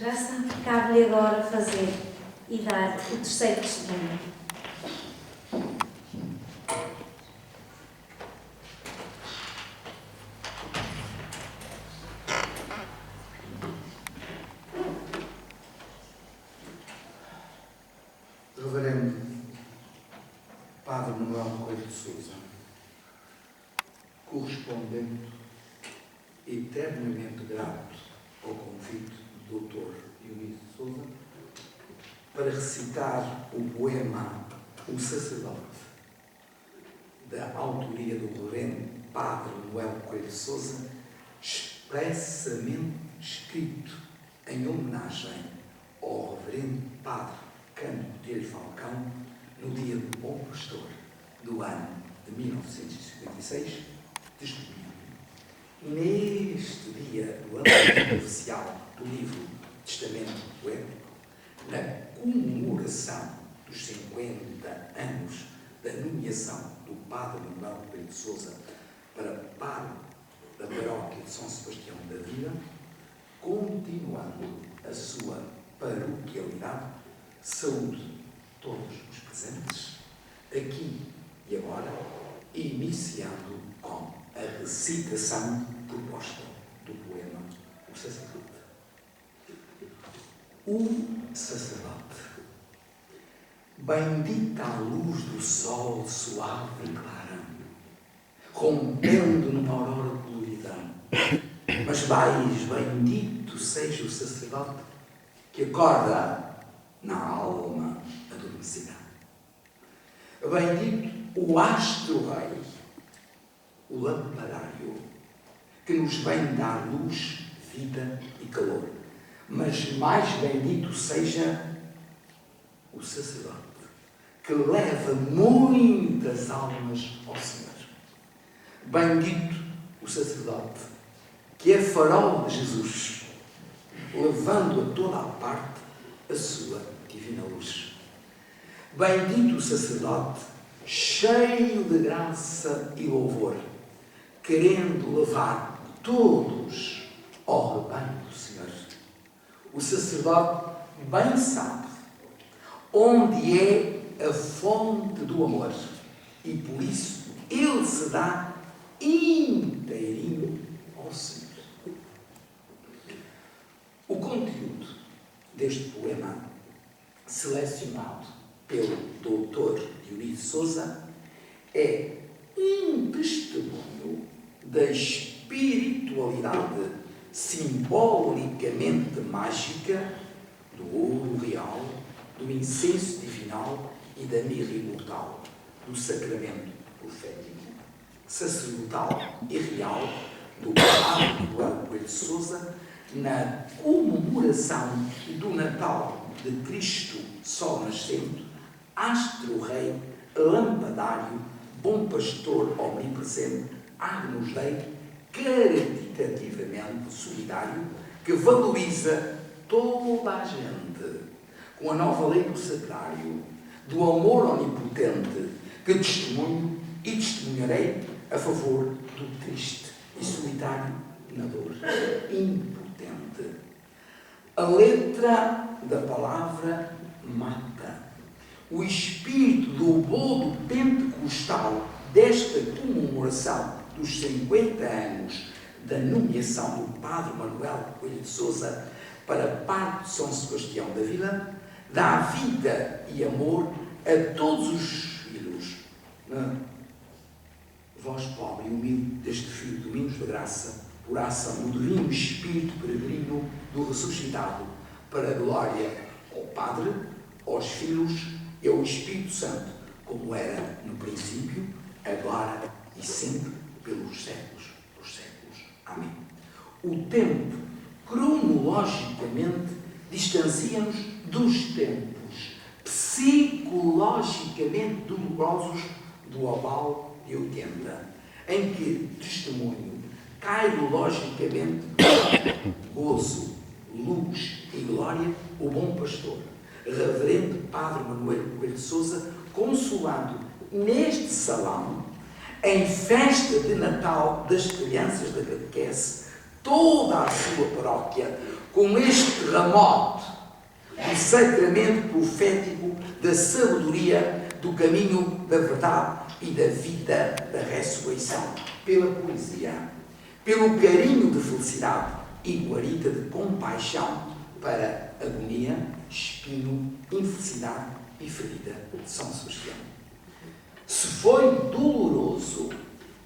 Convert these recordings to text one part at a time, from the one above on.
graça, cabe-lhe agora fazer e dar o terceiro testemunho. Reverendo Padre Manuel Coelho de Sousa, correspondendo eternamente grato ao convite do Dr. Dionísio de Sousa para recitar o poema O Sacerdote, da autoria do Reverendo Padre Manuel Coelho de Sousa, expressamente escrito em homenagem ao Reverendo Padre Cândido Botelho Falcão, no dia do Bom Pastor do ano de 1956, testemunho. Neste dia do lançamento oficial do livro Testamento Poético, na comemoração dos 50 anos da nomeação do Padre Manuel Coelho de Sousa para Padre da Paróquia de São Sebastião da Vila, continuando a sua paroquialidade, saúde todos os presentes, aqui e agora, iniciando com a recitação proposta do poema O Sacerdote. O Sacerdote, bendita a luz do sol suave e clara, rompendo numa aurora colorida, mas mais bendito seja o sacerdote que acorda na alma adormecida. Bendito o astro-rei, o lampadário, que nos vem dar luz, vida e calor. Mas mais bendito seja o sacerdote, que leva muitas almas ao Senhor. Bendito o sacerdote, que é farol de Jesus, levando a toda a parte a sua divina luz. Bendito o sacerdote, cheio de graça e louvor, querendo levar todos ao rebanho do Senhor. O sacerdote bem sabe onde é a fonte do amor e por isso ele se dá inteirinho ao Senhor. O conteúdo deste poema, selecionado pelo Dr. Dionísio de Sousa, é um testemunho da espiritualidade simbolicamente mágica do ouro real, do incenso divinal e da mirra imortal, do sacramento profético, sacerdotal e real do Padre Manuel Coelho de Sousa, na comemoração do Natal de Cristo Sol Nascente, astro-rei, lampadário, bom pastor omnipresente, Agnus Dei, caritativamente solidário, que valoriza toda a gente, com a nova lei do sacrário, do amor onipotente, que testemunho e testemunharei a favor do triste e solitário na dor impotente. A letra da palavra mata. O espírito do bolo pentecostal desta comemoração dos 50 anos da nomeação do Padre Manuel Coelho de Sousa para Padre de São Sebastião da Vila, dá vida e amor a todos os filhos. Voz pobre e humilde deste filho de Domingos da Graça, por ação do divino Espírito peregrino do ressuscitado, para a glória ao Padre, aos Filhos e ao Espírito Santo, como era no princípio, agora e sempre, pelos séculos dos séculos. Amém. O tempo, cronologicamente, distancia-nos dos tempos psicologicamente dolorosos do aval de 80, em que testemunho cai logicamente gozo, luz e glória o bom pastor, reverendo Padre Manuel Coelho de Sousa, consolando neste salão, em festa de Natal das crianças da catequese, toda a sua paróquia, com este terremoto do sacramento profético da sabedoria, do caminho da verdade e da vida da ressurreição, pela poesia, pelo carinho de felicidade e guarita de compaixão para agonia, espinho, infelicidade e ferida de São Sebastião. Se foi doloroso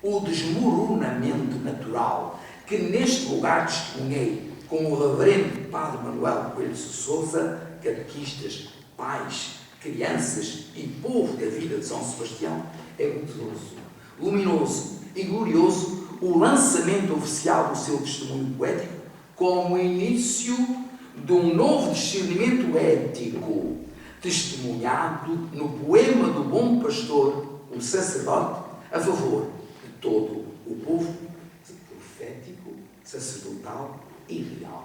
o desmoronamento natural que neste lugar testemunhei com o reverendo Padre Manuel Coelho de Sousa, catequistas, pais, crianças e povo da vida de São Sebastião, é gozoso, luminoso e glorioso o lançamento oficial do seu testemunho poético como início de um novo discernimento ético, testemunhado no poema do bom pastor, o sacerdote, a favor de todo o povo, profético, sacerdotal e real.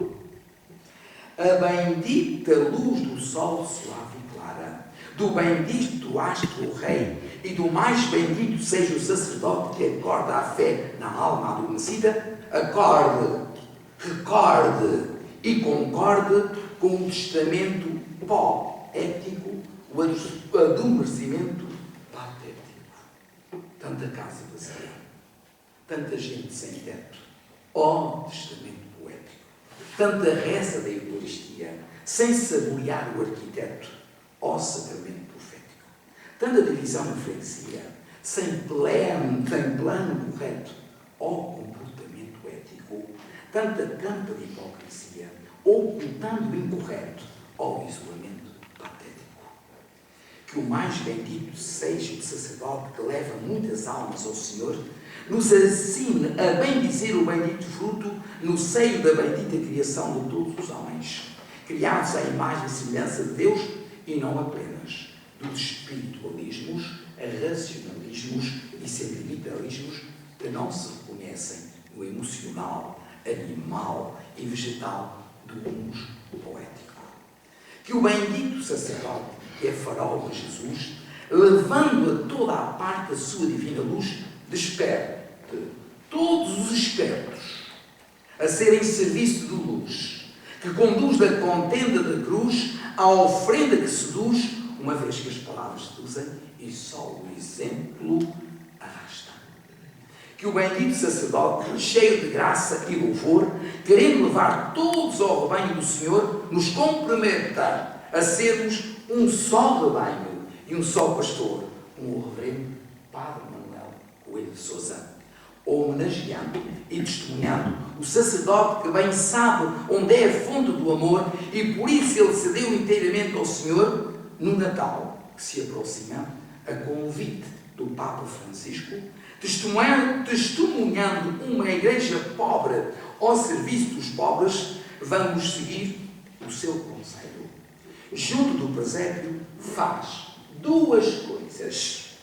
A bendita luz do sol suave e clara, do bendito astro rei e do mais bendito seja o sacerdote que acorda a fé na alma adormecida, acorde, recorde e concorde com o testamento poético, o adormecimento patético. Tanta casa vazia, tanta gente sem teto, ó testamento poético, tanta reza da Eucaristia, sem saborear o arquiteto, ó sacramento profético, tanta divisão na freguesia, sem plano correto, ó comportamento ético, tanta campa de hipocrisia, ocultando o incorreto, ó isolamento patético. Que o mais bendito seja o sacerdote que leva muitas almas ao Senhor, nos ensine a bendizer o bendito fruto no seio da bendita criação de todos os homens, criados à imagem e semelhança de Deus, e não apenas dos espiritualismos, racionalismos e sentimentalismos que não se reconhecem no emocional, animal e vegetal do humus poético. Que o bendito sacerdote, que é farol de Jesus, levando a toda a parte a sua divina luz, desperte todos os espertos a serem serviço de luz, que conduz da contenda da cruz à oferenda que seduz, uma vez que as palavras seduzem e só o exemplo arrasta. Que o bendito sacerdote, cheio de graça e louvor, querendo levar todos ao rebanho do Senhor, nos comprometa a sermos um só rebanho e um só pastor, como o reverendo Padre Manuel Coelho de Sousa, homenageando e testemunhando o sacerdote que bem sabe onde é a fonte do amor e por isso ele se deu inteiramente ao Senhor no Natal, que se aproxima, a convite do Papa Francisco, testemunhando uma igreja pobre ao serviço dos pobres, vamos seguir o seu conselho. Junto do presépio faz duas coisas.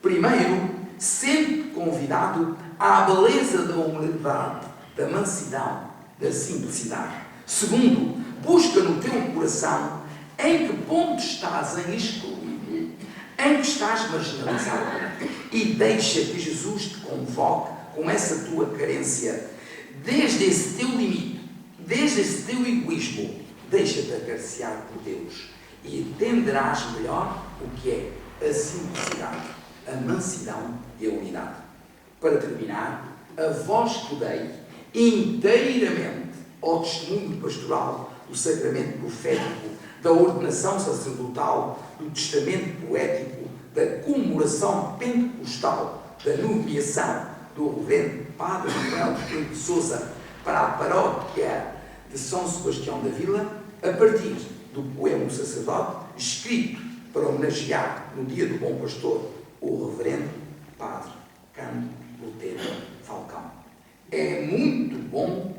Primeiro, sempre convidado à beleza da humildade, da mansidão, da simplicidade. Segundo, busca no teu coração em que ponto estás em excluído, em que estás marginalizado, e deixa que Jesus te convoque com essa tua carência, desde esse teu limite, desde esse teu egoísmo, deixa-te acariciar por Deus e entenderás melhor o que é a simplicidade, a mansidão e a unidade. Para terminar, a vós que dei inteiramente ao testemunho pastoral do sacramento profético, da ordenação sacerdotal, do testamento poético, da comemoração pentecostal, da nomeação do reverendo Padre Manuel Coelho de Sousa para a paróquia de São Sebastião da Vila, a partir do poema do sacerdote, escrito para homenagear no dia do bom pastor o reverendo Padre Cândido Botelho Falcão. É muito bom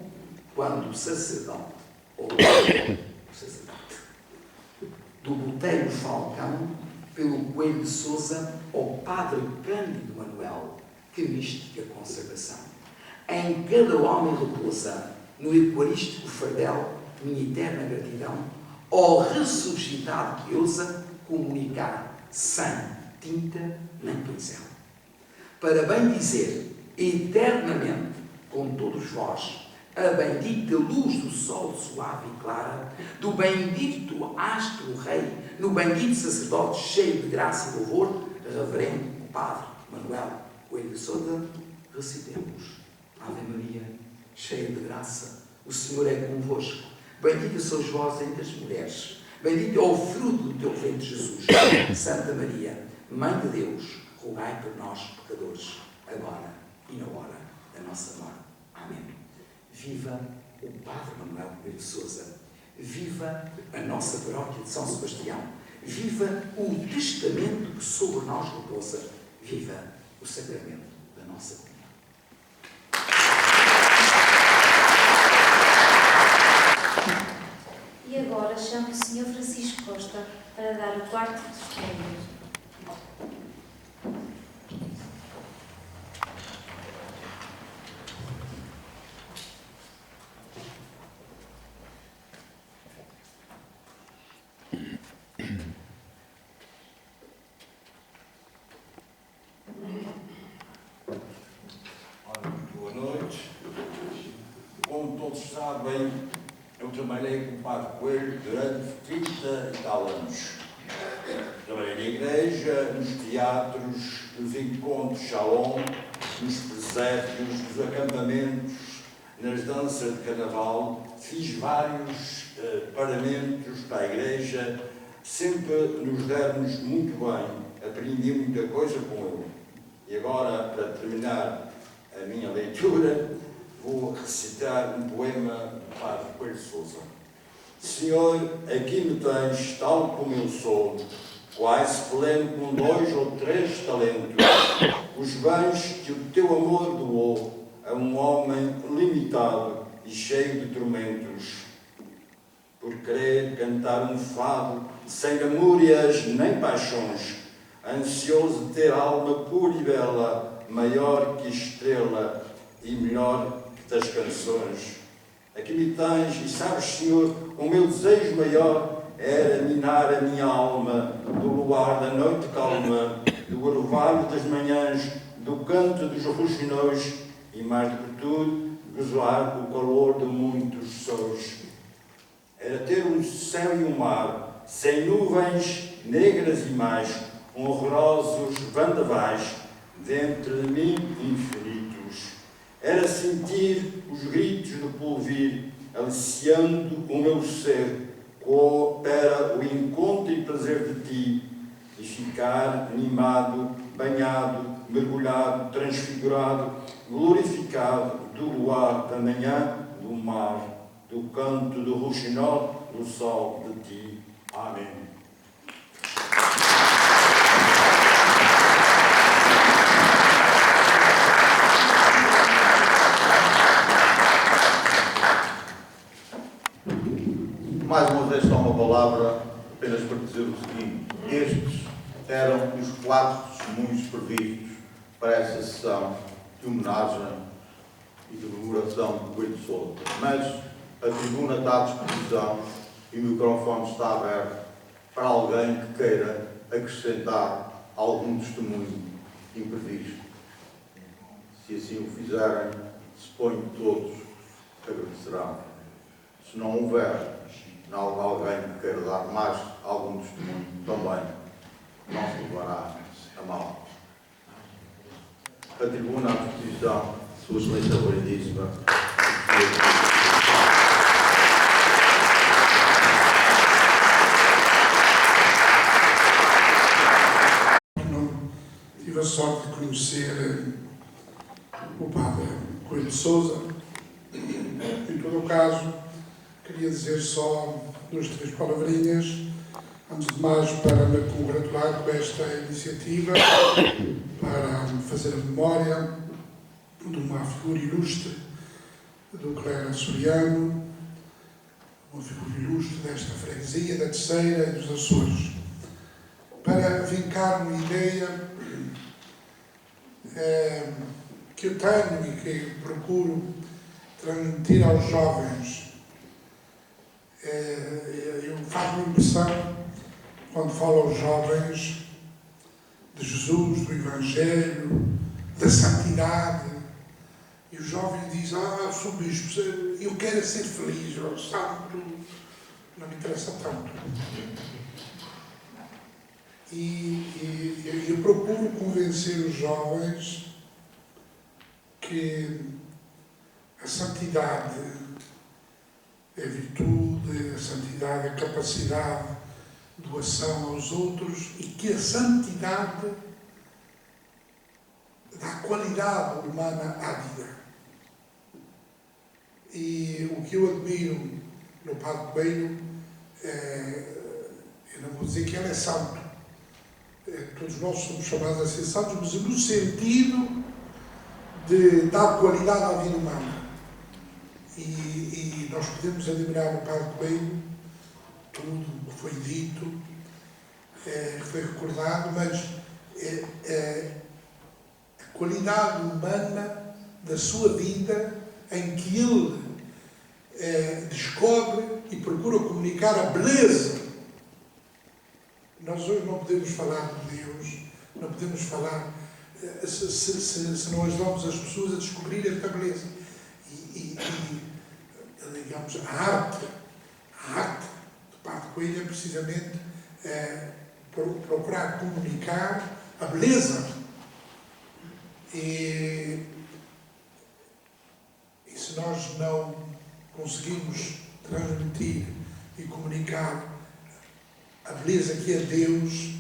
quando o sacerdote, ou o sacerdote, do Botelho Falcão, pelo Coelho de Sousa, ao Padre Cândido Manuel, que mística consagração. Em cada homem repousa, no eucarístico fardel, minha eterna gratidão, ao ressuscitado que ousa comunicar sem tinta nem pincel. Para bem dizer eternamente com todos vós, a bendita luz do sol suave e clara, do bendito astro rei, no bendito sacerdote cheio de graça e louvor, reverendo Padre Manuel Coelho de Sousa, recitemos. Ave Maria, cheia de graça, o Senhor é convosco. Bendita sois vós entre as mulheres. Bendito é o fruto do teu ventre, Jesus. Santa Maria, Mãe de Deus, rogai por nós, pecadores, agora e na hora da nossa morte. Amém. Viva o Padre Manuel Coelho de Sousa. Viva a nossa paróquia de São Sebastião. Viva o testamento que sobre nós repousa. Viva o sacramento da nossa comunhão. E agora chamo o Sr. Francisco Costa para dar o quarto testemunho. Boa noite. Como todos sabem, eu trabalhei com o Padre Coelho durante 30 e tal anos. Trabalhei na igreja, nos teatros, nos encontros shalom, nos presépios, nos acampamentos, nas danças de carnaval. Fiz vários paramentos para a igreja, sempre nos demos muito bem, aprendi muita coisa com ele. E agora, para terminar a minha leitura, vou recitar um poema do Padre Coelho de Sousa. Senhor, aqui me tens tal como eu sou, quase pleno com 2 ou 3 talentos, os bens que o teu amor doou a um homem limitado e cheio de tormentos. Por querer cantar um fado sem lamúrias nem paixões, ansioso de ter alma pura e bela, maior que estrela e melhor que das canções. Aqui me tens, e sabes, Senhor, o meu desejo maior era minar a minha alma do luar da noite calma, do orvalho das manhãs, do canto dos roxinóis e, mais do que tudo, gozoar o calor de muitos sóis. Era ter um céu e um mar, sem nuvens negras e mais, horrorosos vendavais, dentre de mim infinitos. Era sentir os gritos do polvir, aliciando o meu ser, para o encontro e prazer de ti, e ficar animado, banhado, mergulhado, transfigurado, glorificado do luar da manhã, do mar, do canto do roxinol, do sol de ti. Amém. Mais uma vez, só uma palavra, apenas para dizer o seguinte: estes eram os 4 testemunhos previstos para esta sessão de homenagem e de comemoração de Coelho de Sousa. Mas a tribuna está à disposição e o microfone está aberto para alguém que queira acrescentar algum testemunho imprevisto. Se assim o fizerem, suponho que todos agradecerão. Se não houver alguém que queira dar mais algum testemunho, também não se levará a mal. A tribuna à disposição, Sua Excelência Reverendíssima. Não tive a sorte de conhecer o Padre Coelho de Sousa. Em todo o caso, queria dizer só 2 ou 3 palavrinhas, antes de mais, para me congratular com esta iniciativa, para fazer a memória de uma figura ilustre do clero açoriano, uma figura ilustre desta freguesia, da Terceira e dos Açores, para vincar uma ideia que eu tenho e que procuro transmitir aos jovens. Faz-me impressão, quando falo aos jovens, de Jesus, do Evangelho, da santidade, e o jovem diz: eu sou bispo, eu quero é ser feliz, o santo não me interessa tanto. E eu procuro convencer os jovens que a santidade é a virtude, a santidade é a capacidade de doação aos outros e que a santidade dá qualidade humana à vida. E o que eu admiro no Padre Coelho, eu não vou dizer que ele é santo, todos nós somos chamados a ser santos, mas no sentido de dar qualidade à vida humana. E nós podemos admirar no Padre Coelho tudo o que foi dito, que foi recordado, mas a qualidade humana da sua vida em que ele descobre e procura comunicar a beleza. Nós hoje não podemos falar de Deus, não podemos falar se não ajudamos as pessoas a descobrir esta beleza. Digamos, a arte do Padre Coelho é precisamente procurar comunicar a beleza. E se nós não conseguimos transmitir e comunicar a beleza que é Deus,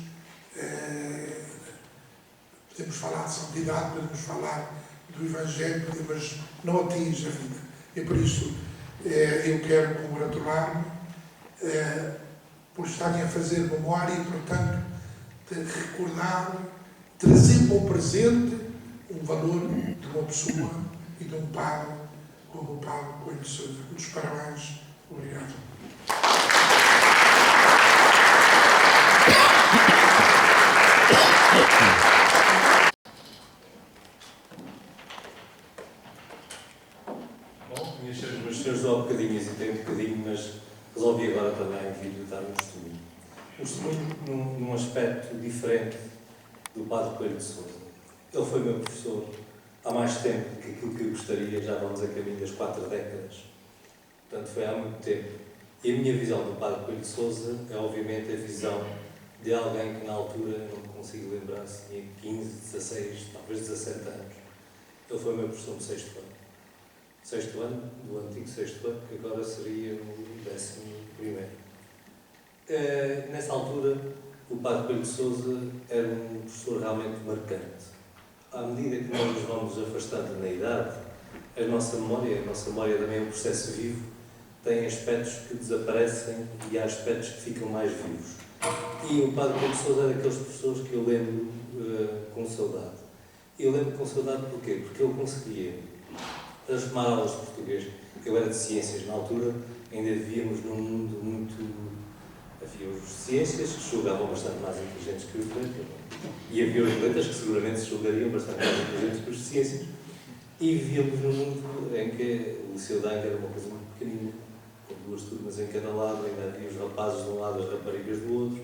podemos falar de santidade, podemos falar do Evangelho, mas não atinge a vida. E por isso eu quero congratular-me por estarem a fazer memória e, portanto, de recordar, trazer para o presente um valor de uma pessoa e de um padre como o Padre Coelho de Sousa. Muitos parabéns. Obrigado. Bom, meus senhores, há um bocadinho, hesitei um bocadinho, mas resolvi agora também vir dar um testemunho. Um testemunho num aspecto diferente do Padre Coelho de Sousa. Ele foi meu professor há mais tempo que aquilo que eu gostaria, já vamos a caminho das 4 décadas. Portanto, foi há muito tempo. E a minha visão do Padre Coelho de Sousa é, obviamente, a visão de alguém que, na altura, não me consigo lembrar se tinha 15, 16, talvez 17 anos. Ele foi meu professor no 6º ano. 6º ano, do antigo 6º ano, que agora seria o 11º. Nessa altura, o Padre Coelho de Sousa era um professor realmente marcante. À medida que nós nos vamos afastando na idade, a nossa memória também é um processo vivo, tem aspectos que desaparecem e há aspectos que ficam mais vivos. E o Padre Coelho de Sousa é daqueles professores que eu lembro com saudade. Eu lembro com saudade porquê? Porque ele conseguia transformar aulas de português. Eu era de ciências na altura, ainda vivíamos num mundo muito... Havia os de ciências que se julgavam bastante mais inteligentes que os de letras, e havia os de letras que seguramente se julgariam bastante mais inteligentes que os de ciências. E vivíamos num mundo em que o Liceu de Angra era uma coisa muito pequenina, com 2 turmas em cada lado, ainda havia os rapazes de um lado e as raparigas do outro.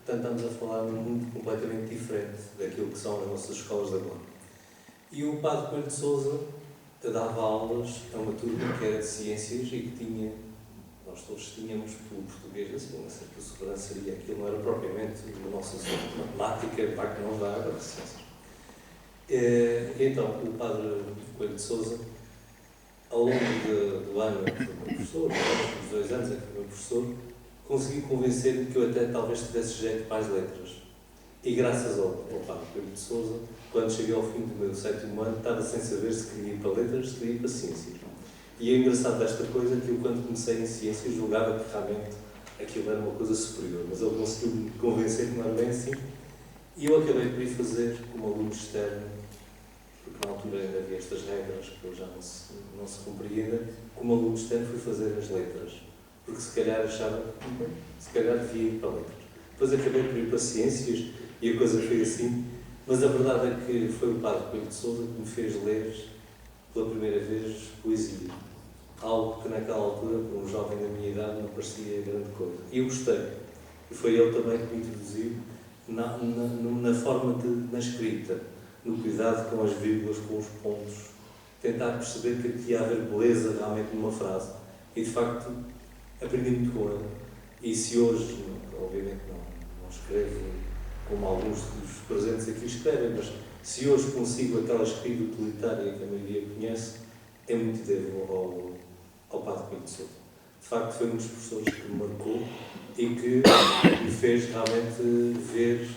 Portanto, estamos a falar num mundo completamente diferente daquilo que são as nossas escolas de agora. E o Padre Coelho de Sousa dava aulas a uma turma que era de ciências e que tinha, nós todos tínhamos pelo português assim, uma certa segurança, e aquilo não era propriamente o nosso assunto de matemática, para que não dá água de ciências. Então, o Padre Coelho de Sousa, ao longo do ano em que foi meu professor, dos 2 anos em que foi meu professor, conseguiu convencer-me que eu até talvez tivesse jeito para as letras. E graças ao Padre Coelho de Sousa, quando cheguei ao fim do meu 7º ano, estava sem saber se queria ir para letras, se queria ir para ciências. E é engraçado desta coisa que eu, quando comecei em ciências, julgava que realmente aquilo era uma coisa superior, mas ele conseguiu me convencer que não era bem assim. E eu acabei por ir fazer como aluno externo, porque na altura ainda havia estas regras que hoje já não se compreendem. Como aluno externo fui fazer as letras, porque se calhar achava que se calhar devia ir para letras. Depois acabei por ir para ciências e a coisa foi assim, mas a verdade é que foi o Padre Coelho de Sousa que me fez ler pela primeira vez poesia. Algo que naquela altura, para um jovem da minha idade, não parecia grande coisa. E eu gostei. E foi ele também que me introduziu na forma na escrita, no cuidado com as vírgulas, com os pontos, tentar perceber que aqui ia haver beleza realmente numa frase. E de facto aprendi muito com ele. E se hoje, obviamente não escrevo como alguns dos presentes aqui escrevem, mas se hoje consigo aquela escrita utilitária que a maioria conhece, é muito devo ao Padre Coelho de Sousa. De facto foi um dos professores que me marcou e que me fez realmente ver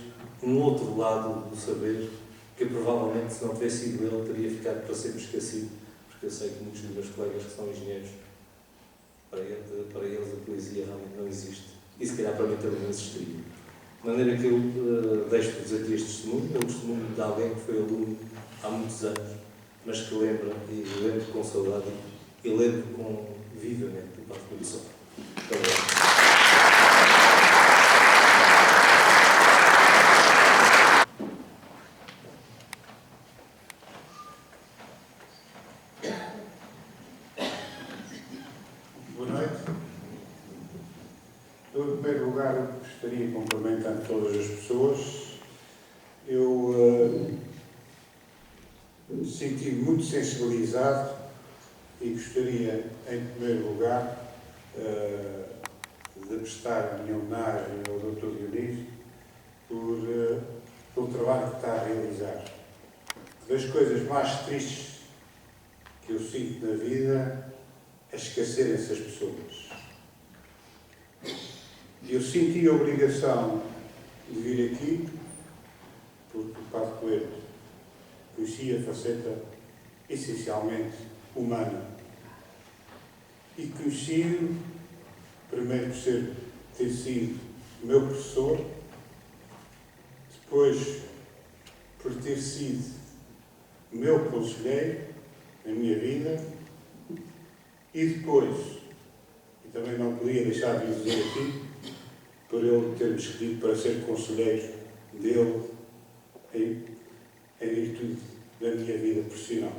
um outro lado do saber que provavelmente, se não tivesse sido ele, teria ficado para sempre esquecido, porque eu sei que muitos dos meus colegas que são engenheiros, para eles a poesia realmente não existe. E se calhar para mim também não existiria. De maneira que eu deixo-vos aqui este testemunho, é um testemunho de alguém que foi aluno há muitos anos, mas que lembra, e lembro com saudade, e lembro vivamente o Padre Coelho de Sousa. Muito obrigado. Eu, em primeiro lugar, gostaria de cumprimentar todas as pessoas. Eu senti muito sensibilizado e gostaria, em primeiro lugar, de prestar a minha homenagem ao Dr. Dionísio pelo trabalho que está a realizar. Das coisas mais tristes que eu sinto na vida é esquecerem-se as pessoas. Eu senti a obrigação de vir aqui porque o Padre Coelho conhecia a faceta essencialmente humana e conheci-o primeiro por ter sido meu professor, depois por ter sido meu conselheiro na minha vida e depois, e também não podia deixar de dizer aqui, por ele ter-me escolhido para ser conselheiro dele em virtude da minha vida profissional.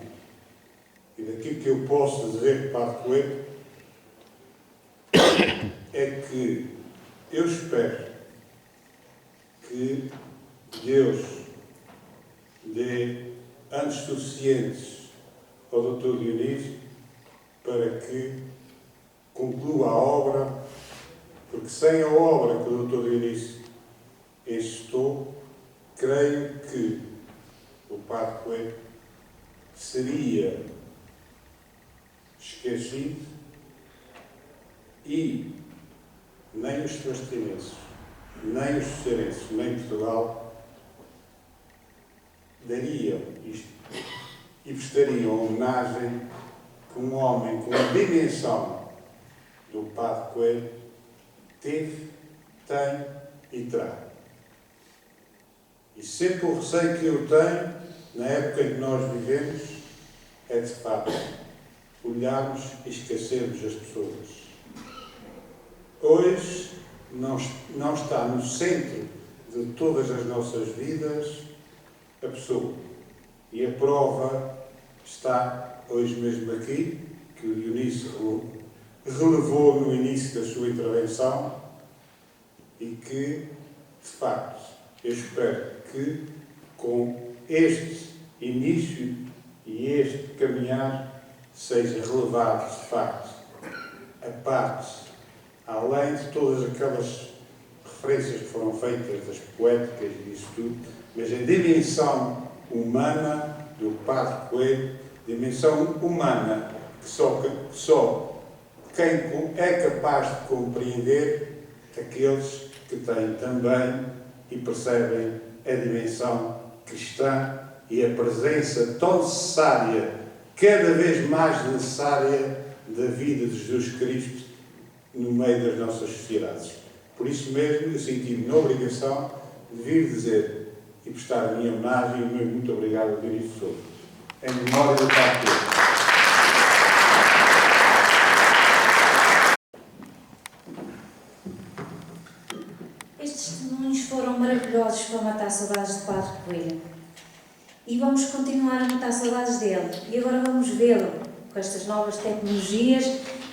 E daquilo que eu posso dizer, Padre Coelho, é que eu espero que Deus dê anos suficientes ao Dr. Dionísio para que conclua a obra, porque sem a obra que o Dr. Dionísio encetou, creio que o Padre Coelho seria esquecido e nem os sebastianenses, nem os cearenses, nem Portugal dariam isto e prestariam homenagem que um homem com a dimensão do Padre Coelho teve, tem e terá. E sempre o receio que eu tenho, na época em que nós vivemos, é de facto olharmos e esquecermos as pessoas. Hoje não está no centro de todas as nossas vidas a pessoa. E a prova está hoje mesmo aqui, que o Dionísio relevou no início da sua intervenção e que, de facto, eu espero que com este início e este caminhar seja relevado, de facto, a parte, além de todas aquelas referências que foram feitas das poéticas e disso tudo, mas a dimensão humana do Padre Coelho, dimensão humana que só quem é capaz de compreender aqueles que têm também e percebem a dimensão cristã e a presença tão necessária, cada vez mais necessária, da vida de Jesus Cristo no meio das nossas sociedades. Por isso mesmo, eu senti-me na obrigação de vir dizer e prestar a minha homenagem e o meu muito obrigado ao Dionísio de Sousa, em memória do Padre Coelho. Estes testemunhos foram maravilhosos para matar saudades do Padre Coelho. E vamos continuar a matar saudades dele. E agora vamos vê-lo. Com estas novas tecnologias,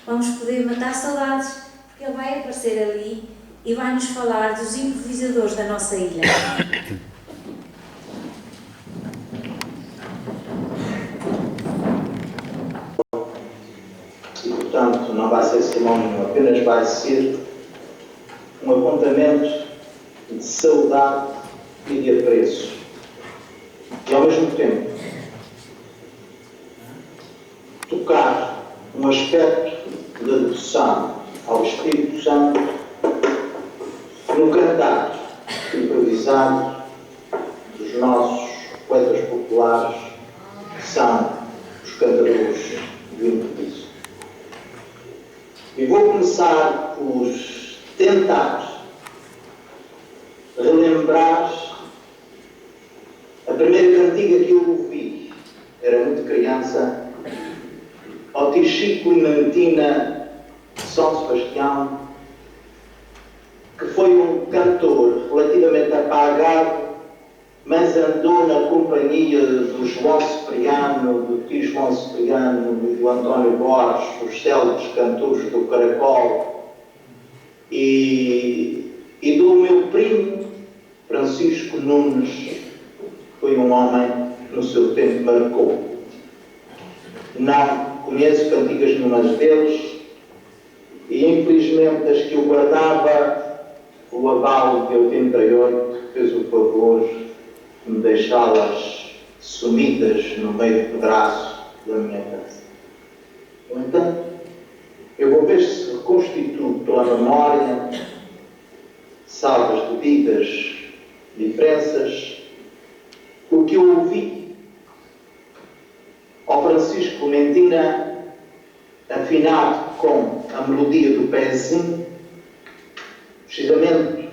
vamos poder matar saudades, porque ele vai aparecer ali e vai nos falar dos improvisadores da nossa ilha. sermão nenhum, apenas vai ser um apontamento de saudade e de apreço. E ao mesmo tempo, tocar um aspecto da devoção ao Espírito Santo no cantar improvisado dos nossos poetas populares, que são os cantadores do improviso. E vou começar por tentar relembrar a primeira cantiga que eu ouvi. Era muito criança, ao tio Chico Limantina de São Sebastião, que foi um cantor relativamente apagado, mas andou na companhia do João Cipriano, do tio João Cipriano, do António Borges, os célebres cantores do Caracol, e do meu primo Francisco Nunes, que foi um homem que no seu tempo marcou. Não conheço cantigas nenhumas deles, e infelizmente as que eu guardava, o avalo de 88 fez o favor de me deixá-las sumidas no meio do pedaço da minha casa. No entanto, eu vou ver se reconstituo pela memória, salvo as devidas diferenças, o que eu ouvi ao Francisco Mentina afinar com a melodia do pezinho, precisamente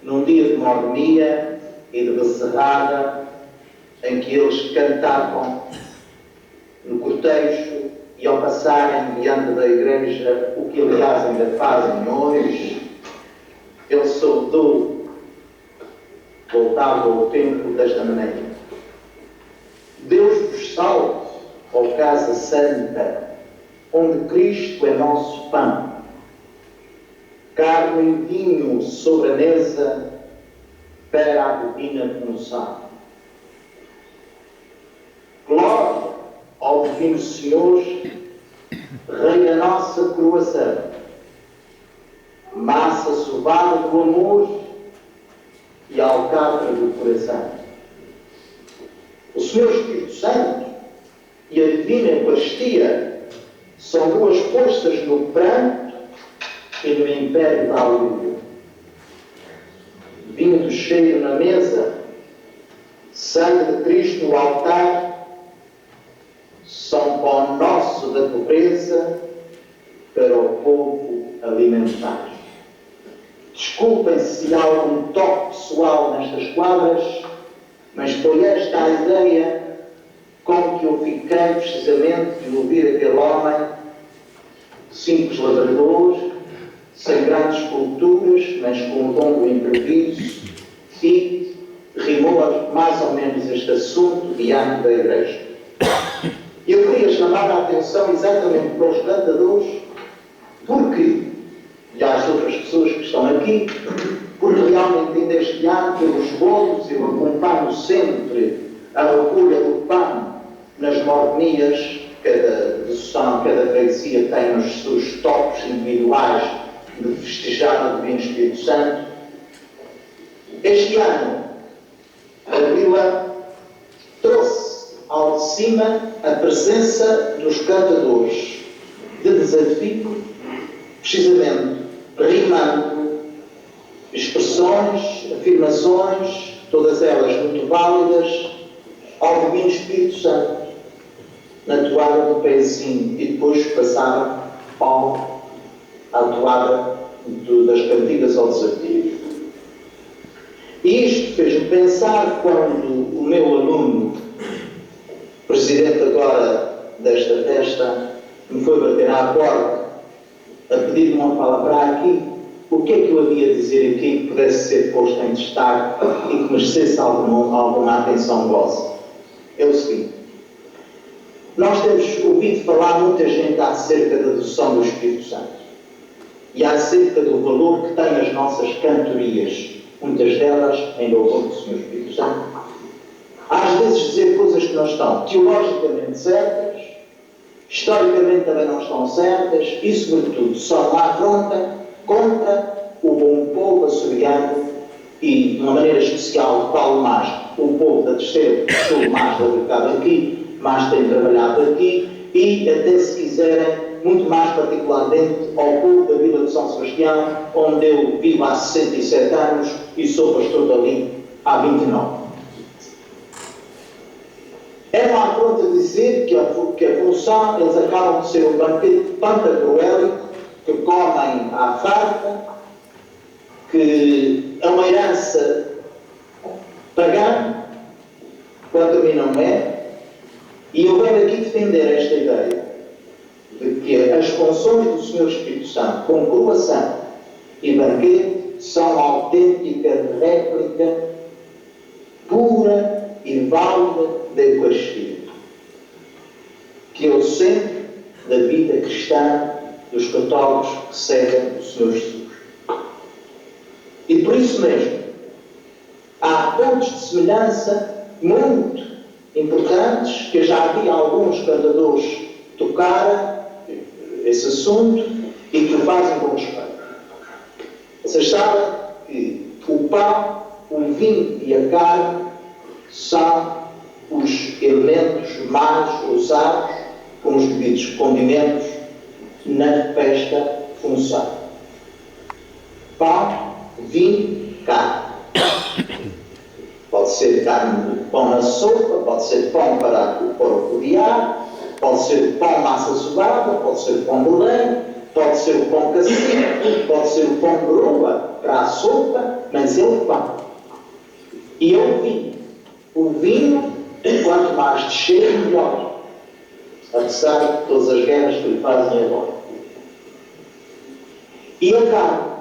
num dia de mordomia e de becerrada, em que eles cantavam no cortejo e ao passarem diante da igreja, o que aliás ainda fazem hoje. Ele saudou, voltava ao tempo desta maneira: Deus vos salve, ó casa santa, onde Cristo é nosso pão, carne e vinho sobre a mesa, para a divina função. Glória ao divino Senhor, Rei da nossa coroação, massa sovada do amor e alcatra do coração. O Senhor Espírito Santo e a divina Eucaristia são duas forças no pranto e no império da alegria. Vinho do cheiro na mesa, sangue de Cristo no altar, são pão nosso da pobreza para o povo alimentar. Desculpem se há algum toque pessoal nestas quadras, mas foi esta a ideia com que eu fiquei precisamente de ouvir aquele homem, simples lavrador, sem grandes culturas, mas com um dom do improviso, e rimou mais ou menos este assunto diante da igreja. Eu queria chamar a atenção exatamente para os cantadores, porque, e às outras pessoas que estão aqui, porque realmente ainda este ano, pelos bolos, eu acompanho sempre a recolha do pão nas mordomias. Cada devoção, cada freguesia tem os seus toques individuais de festejar o Divino Espírito Santo. Este ano, a Vila trouxe ao de cima a presença dos cantadores de desafio, precisamente rimando expressões, afirmações, todas elas muito válidas, ao Divino Espírito Santo, na toada do pezinho, e depois passaram à toada das cantigas ao desafio. E isto fez-me pensar quando o meu aluno, presidente agora desta festa, me foi bater à porta a pedir uma palavra aqui, o que é que eu havia de dizer aqui que pudesse ser posto em destaque e que merecesse alguma atenção vossa? É o seguinte: nós temos ouvido falar muita gente acerca da devoção do Espírito Santo e acerca do valor que têm as nossas cantorias, muitas delas em louvor do Senhor Espírito Santo. Às vezes dizer coisas que não estão teologicamente certas, historicamente também não estão certas e, sobretudo, só uma afronta contra o bom povo açoriano e, de uma maneira especial, falo mais o povo da Terceira, que estou mais dedicado aqui, mais tenho trabalhado aqui e, até se quiserem, muito mais particularmente ao povo da Vila de São Sebastião, onde eu vivo há 67 anos e sou pastor dali há 29. É uma afronta dizer que a função, eles acabam de ser um banquete pantagruélico, que comem à farta, que é uma herança pagã, quanto a mim não é, e eu venho aqui defender esta ideia de que as funções do Senhor Espírito Santo, com coroação e banquete, são autêntica réplica pura e válida da Eucaristia, que é o centro da vida cristã dos católicos que seguem o Senhor Jesus. E por isso mesmo, há pontos de semelhança muito importantes que já vi alguns cantadores tocarem esse assunto e que o fazem com respeito. Vocês sabem que o pão, o vinho e a carne são os elementos mais usados como os devidos condimentos na festa função. Pão, vinho, carne. Pode ser carne de pão na sopa, pode ser pão para o codear, pode ser pão massa sovada, pode ser pão de lenho, pode ser o pão cacique, pode ser o pão de rua para a sopa, mas é o pão. E é o vinho. O vinho, quanto mais descer, melhor. Apesar de todas as guerras que lhe fazem agora. E a carne.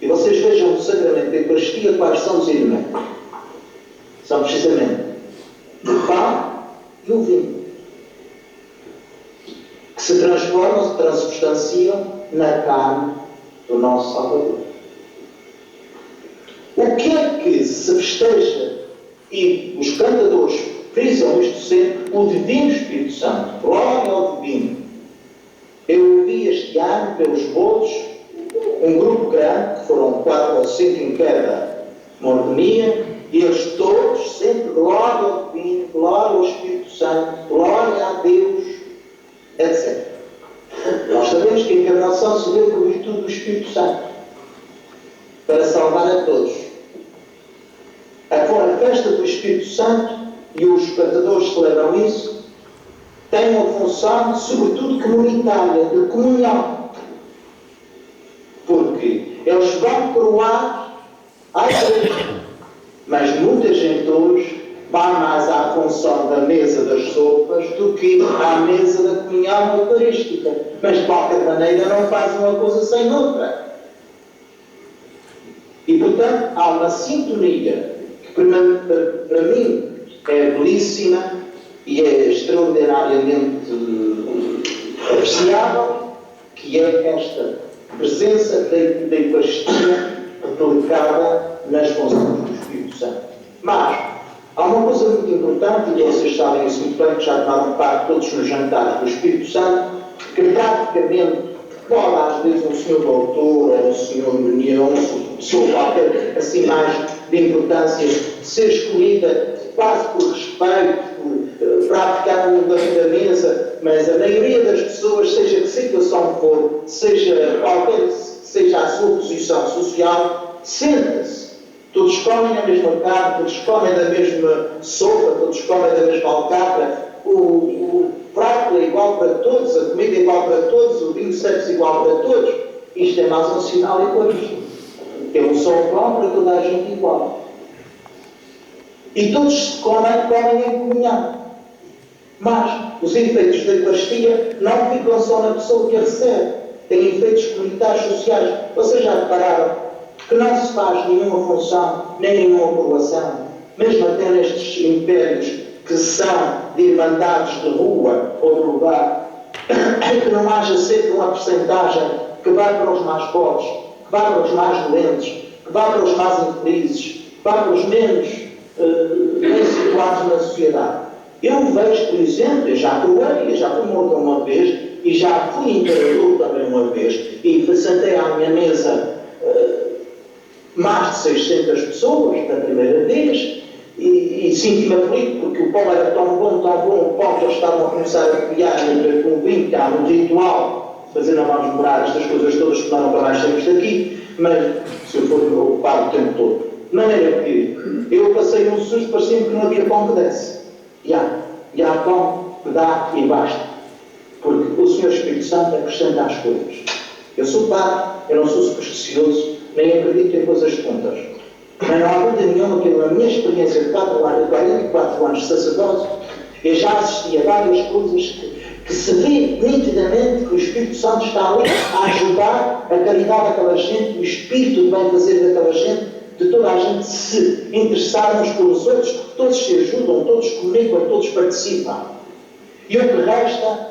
E vocês vejam no sacramento da Eucaristia quais são os elementos. São precisamente o pão e o vinho, que se transformam, se transubstanciam na carne do nosso Salvador. O que é que se festeja, e os cantadores frisam isto sempre, o Divino Espírito Santo, glória ao Divino. Eu ouvi este ano, pelos bolos, um grupo grande, que foram 4 ou 5 em cada mordomia, e eles todos sempre, glória ao Divino, glória ao Espírito Santo, glória a Deus, etc. Nós sabemos que a encarnação se deu por virtude do Espírito Santo, para salvar a todos. Agora, a festa do Espírito Santo, e os cantadores celebram isso, tem uma função, sobretudo comunitária, de comunhão. Porque eles vão coroar à igreja, mas muita gente hoje vai mais à função da mesa das sopas do que à mesa da comunhão eucarística. Mas, de qualquer maneira, não faz uma coisa sem outra. E, portanto, há uma sintonia que, para mim, é belíssima e é extraordinariamente apreciável, que é esta presença da Eucaristia aplicada nas funções do Espírito Santo. Mas há uma coisa muito importante, e vocês sabem isso muito bem, que já tomaram parte todos nos jantares do Espírito Santo, que praticamente pode às vezes um senhor doutor ou um senhor união, uma pessoa qualquer assim mais de importância ser escolhida quase por respeito, para ficar no lugar da mesa, mas a maioria das pessoas, seja que situação for, seja qualquer seja a sua posição social, senta-se. Todos comem a mesma carne, todos comem da mesma sopa, todos comem da mesma alcatra, o prato é igual para todos, a comida é igual para todos, o vinho serve-se igual para todos. Isto é mais um sinal eucarístico. É um só pão para toda a gente igual. E todos comem em comunhão. Mas os efeitos da Eucaristia não ficam só na pessoa que a recebe. Têm efeitos comunitários sociais. Vocês já repararam que não se faz nenhuma função, nem nenhuma coroação, mesmo até nestes impérios que são de irmandades de rua ou de lugar, que não haja sempre uma percentagem que vai para os mais pobres, que vai para os mais doentes, que vai para os mais infelizes, que vai para os menos bem situados na sociedade. Eu vejo, por exemplo, eu já croei, eu já fui morto uma vez, e já fui imperador também uma vez, e sentei à minha mesa mais de 600 pessoas da primeira vez, e senti-me aflito porque o pão era tão bom, o pão que eles estavam a começar a criar com o vinho, que há um ritual, mas ainda vamos demorar estas coisas todas, porque nós nunca mais saímos daqui, mas se eu for ocupado o tempo todo. De maneira que eu passei um susto, parecia-me que não havia pão que desse. E há pão que dá e basta. Porque o Senhor Espírito Santo acrescenta as coisas. Eu sou padre, eu não sou supersticioso, nem acredito em coisas tontas. Mas não há dúvida nenhuma que na minha experiência de 44 anos de sacerdócio, eu já assisti a várias coisas que se vê nitidamente que o Espírito Santo está ali a ajudar a caridade daquela gente, o Espírito vai fazer daquela gente, de toda a gente se interessar uns pelos outros, todos se ajudam, todos comunicam, todos participam. E o que resta,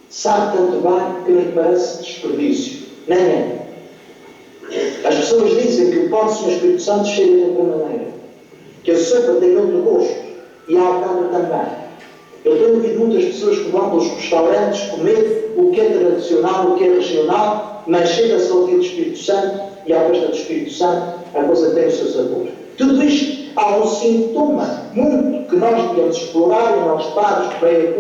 sabe tanto bem que nem parece desperdício. Nem é. As pessoas dizem que o pão do Senhor Espírito Santo cheira de outra maneira, que a sopa tem outro gosto, e a alcatra também. Eu tenho ouvido muitas pessoas que vão aos restaurantes comer o que é tradicional, o que é regional, mas chega-se ao dia do Espírito Santo, e à festa do Espírito Santo, a coisa tem o seu sabor. Tudo isto há um sintoma muito que nós devíamos explorar, e nós padres, meia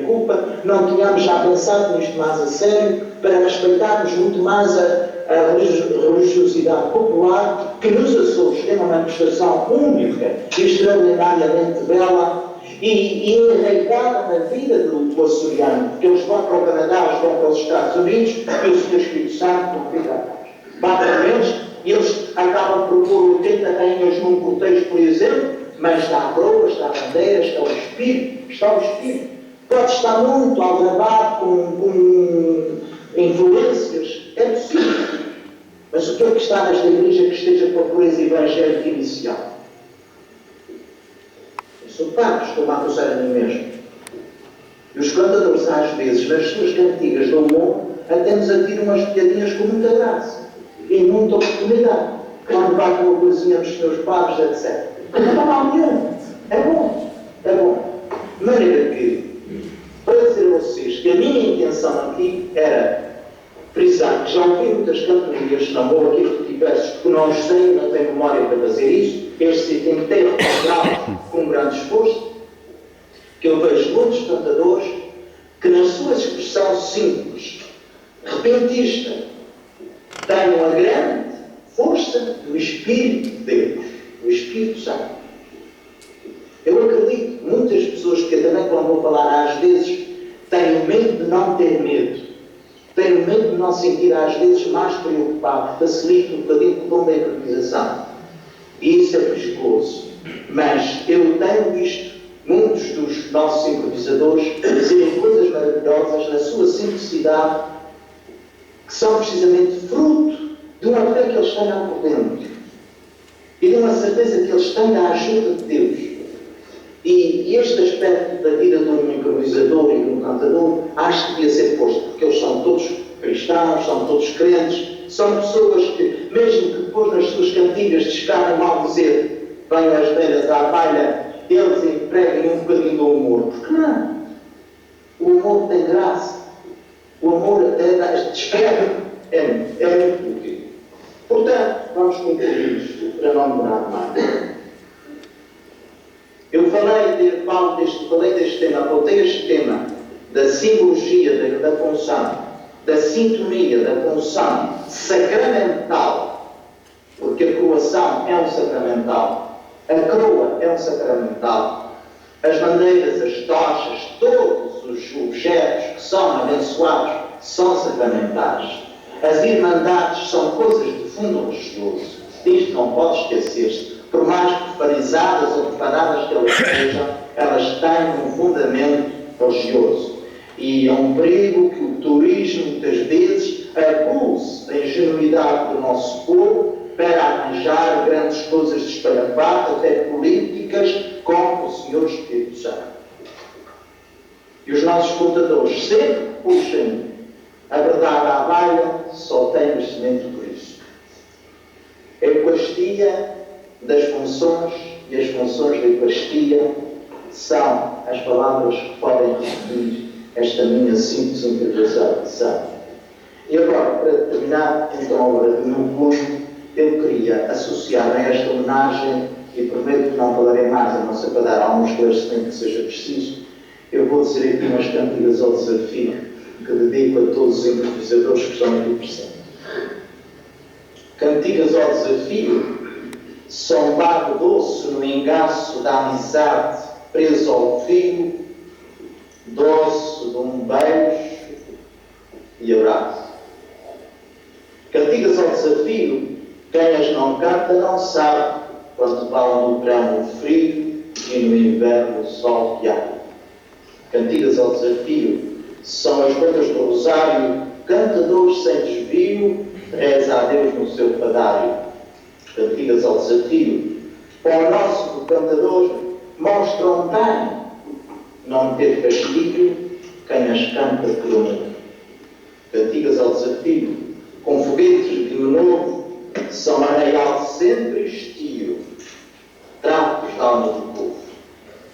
culpa, não tínhamos já pensado nisto mais a sério, para respeitarmos muito mais a religiosidade popular, que nos Açores tem uma manifestação única e extraordinariamente bela e enraizada na vida do açoriano, porque eles vão para o Canadá, eles vão para os Estados Unidos, e o Senhor Espírito Santo não fica atrás. Bate para eles, e eles acabam por pôr 80 rainhas num cortejo, por exemplo, mas está a coroa, está a bandeira, está o Espírito. Pode estar muito aldrabado com influências, é possível. Mas o que é que está nesta igreja que esteja com a pureza evangélica inicial? Eu sou padre, estou-me a acusar a mim mesmo. E os cantadores, às vezes, nas suas cantigas do humor, até nos atiram umas piadinhas com muita graça e muita oportunidade. Quando vai com uma coisinha dos seus padres, etc. Não há nenhum. É bom. De maneira que, para dizer a vocês que a minha intenção aqui era frisar que já ouvi muitas cantorias, não vou aqui repetir versos porque não os sei, não tenho memória para fazer isso. Este tentei recordá-lo com grande esforço, que eu vejo muitos cantadores que, na sua expressão simples, repentista, tenham a grande força do Espírito de Deus, do Espírito Santo. Eu acredito que muitas pessoas que eu também, quando vou falar, às vezes, têm medo de não ter medo. Tenho medo de não sentir, às vezes, mais preocupado, facilito um bocadinho com o dom da improvisação. E isso é perigoso. Mas eu tenho visto muitos dos nossos improvisadores dizerem coisas maravilhosas na sua simplicidade, que são precisamente fruto de uma fé que eles tenham por dentro e de uma certeza que eles têm da ajuda de Deus. E este aspecto da vida de um improvisador e de um cantador acho que devia ser posto, porque eles são todos cristãos, são todos crentes, são pessoas que, mesmo que depois nas suas cantigas descarem mal dizer, venham às beiras à palha, eles empreguem um bocadinho do humor. Porque não? O humor tem graça. O amor até descreve, é muito útil. Portanto, vamos concluir isto, para não demorar mais. Eu falei deste tema, apontei este tema da simbologia da função, da sintonia da função sacramental, porque a coroação é um sacramental, a coroa é um sacramental, as bandeiras, as tochas, todos os objetos que são abençoados são sacramentais. As irmandades são coisas de fundo religioso. Isto não pode esquecer-se. Por mais profanizadas ou profanadas que elas sejam, elas têm um fundamento religioso. E é um perigo que o turismo, muitas vezes, abuse da ingenuidade do nosso povo para arranjar grandes coisas de espalhafato, até políticas, contra o Senhor Espírito Santo. E os nossos contadores sempre puxam a verdade à baila, só tem merecimento por isso. A Eucaristia das funções e as funções da Eucaristia são as palavras que podem resumir esta minha simples intervenção. E agora, para terminar, então, agora do meu ponto, eu queria associar a esta homenagem, e prometo que não falarei mais, a não ser para dar algum esclarecimento que seja preciso, eu vou dizer aqui umas cantigas ao desafio que dedico a todos os improvisadores que estão aqui presentes. Cantigas ao desafio são barro doce no engaço da amizade, preso ao fio, doce de um beijo e abraço. Cantigas ao desafio, quem as não canta não sabe quando falam no verão o frio e no inverno o sol que há. Cantigas ao desafio são as gotas do rosário, cantadores sem desvio, reza a Deus no seu padário. Cantigas ao desafio, para o nosso cantador mostram bem não ter castigo quem as canta por um. Cantigas ao desafio, com foguetes de vinho novo, são arraial sempre estio, trapos da alma do povo.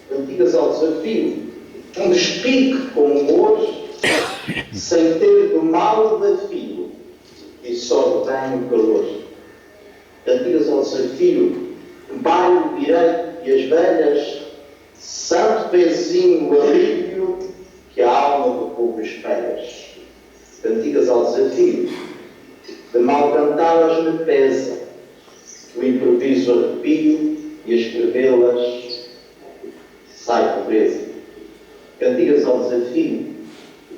Cantigas ao desafio, um despique com humor, sem ter do mal desafio, e só do bem o calor. Cantigas ao desafio, baile direito e as velhas, santo pezinho o alívio que a alma do povo espelhas. Cantigas ao desafio, de mal cantá-las me pesa, o improviso arrepio e a escrevê-las sai pobreza. Cantigas ao desafio,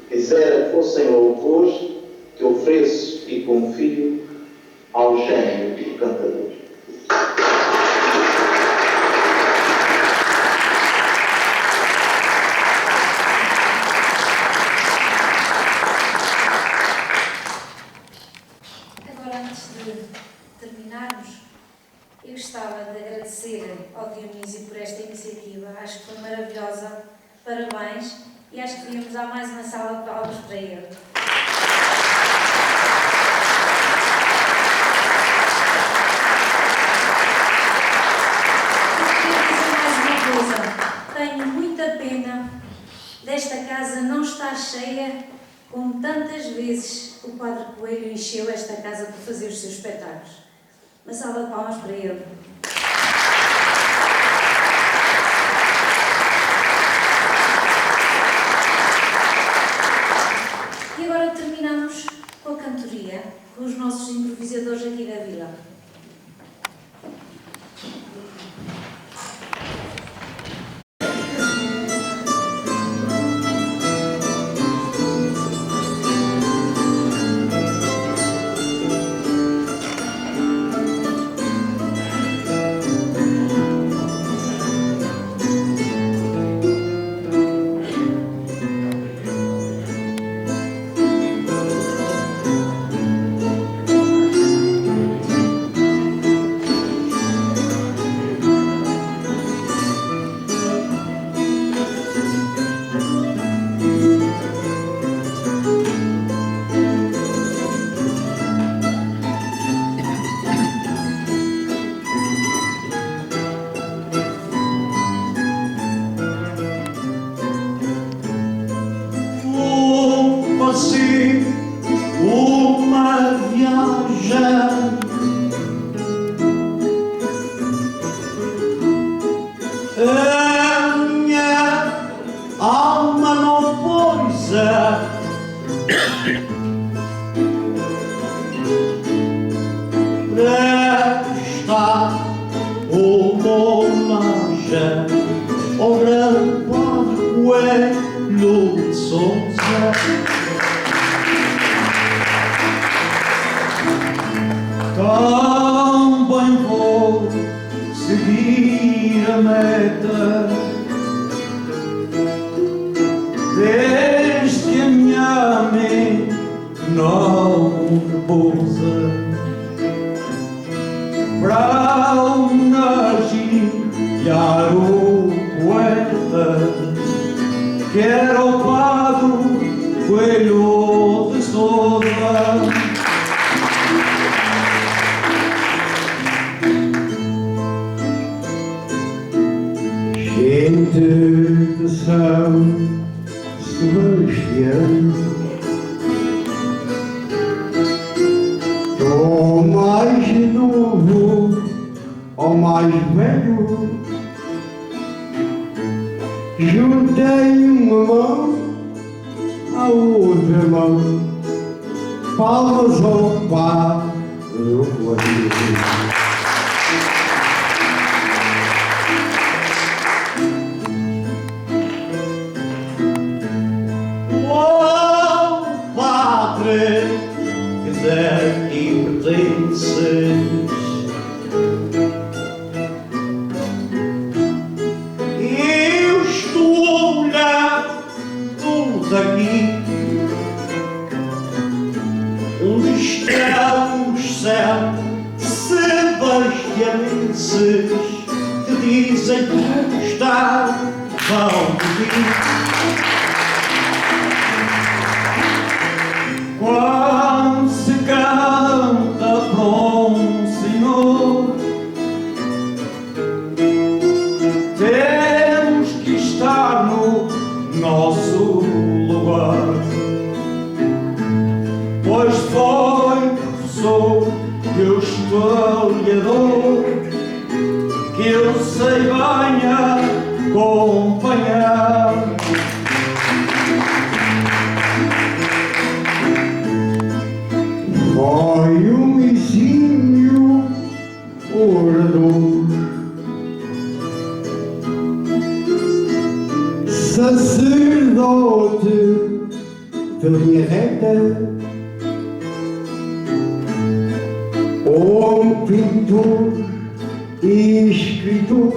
quisera que fossem louvores que ofereço e confio ao gênio do cantador. Agora, antes de terminarmos, eu gostava de agradecer ao Dionísio por esta iniciativa. Acho que foi maravilhosa. Parabéns. E acho que devíamos dar mais uma salva de palmas para ele. Tenho muita pena desta casa não estar cheia como tantas vezes o Padre Coelho encheu esta casa para fazer os seus espetáculos. Uma salva de palmas para ele. E agora terminamos com a cantoria, com os nossos improvisadores aqui da vila. uma viagem a minha alma não poisa prestar homenagem ao grande Padre Coelho de Sousa. Também vou seguir a meta, desde que a minha mente não repousa, para homenagear o poeta que era o Padre Coelho de Sousa. Gente mais velho, juntei uma mão à outra mão, palmas ao Padre Coelho. Que pertences, eu estou a olhar tudo aqui, onde estão os céus sebastianenses que dizem que está vão pedir. Quando se canta para um Senhor, temos que estar no nosso lugar, pois foi professor e o historiador que eu sei bem acompanhar. Foi um exímio orador, sacerdote de linha reta, pintor e escritor,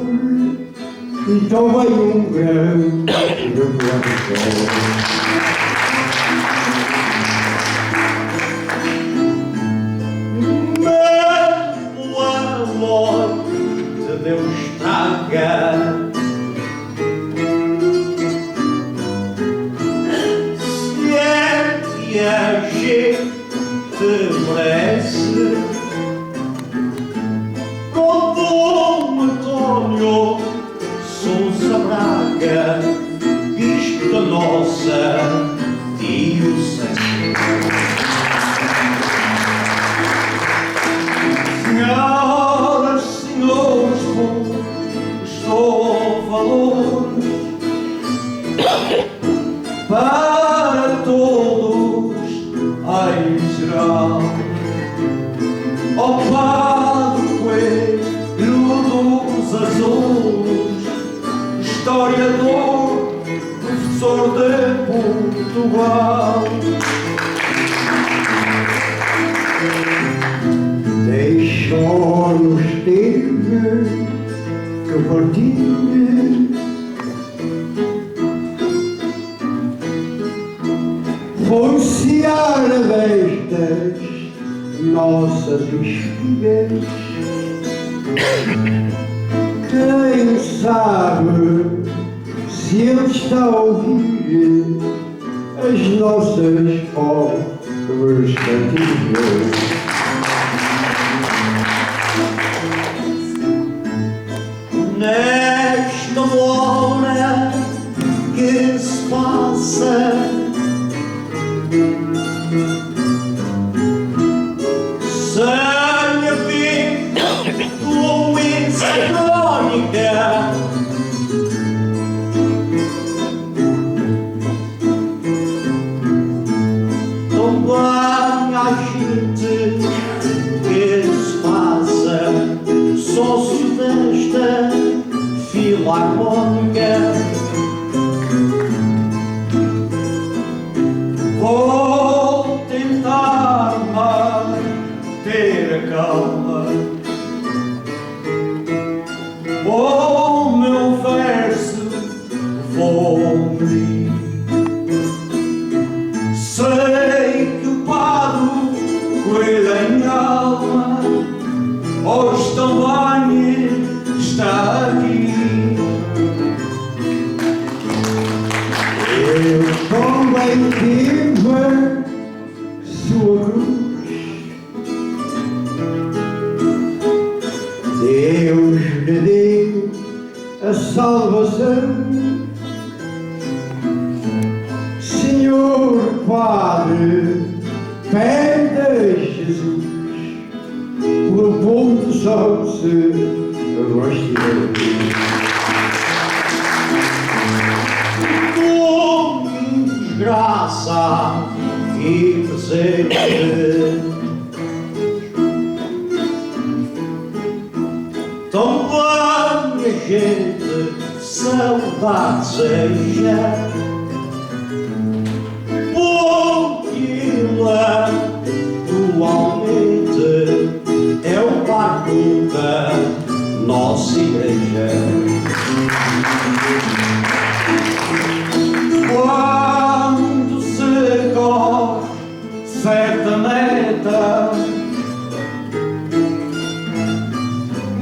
e também um grande revelador. Deus traga, se é que a gente merece, como Antônio Sousa Braga, bispo da nossa diocese. Senhoras, senhores, estou valor para todos em geral. Ó Padre Coelho dos Azuis, historiador, professor de Portugal, deixou-nos teve que partir, foi seara destas nossas espigas. Quem sabe se ele está a ouvir as nossas pobres cantigas. Nesta hora que se passa, sem haver fluência crónica, também há gente que se passa sócio desta filarmónica. Vou tentar manter a calma, o meu verso vou medir. Sei que o Padre Coelho em alma hoje também está aqui. Eu também tive sua cruz, Deus lhe deu a salvação. Senhor Padre, pede a Jesus, pelo povo do sol se gosto de Domingos, graça e presente. Tão bem, minha gente, saudade seja. Porque atualmente é o barco da nossa igreja. Quando se corre certa meta,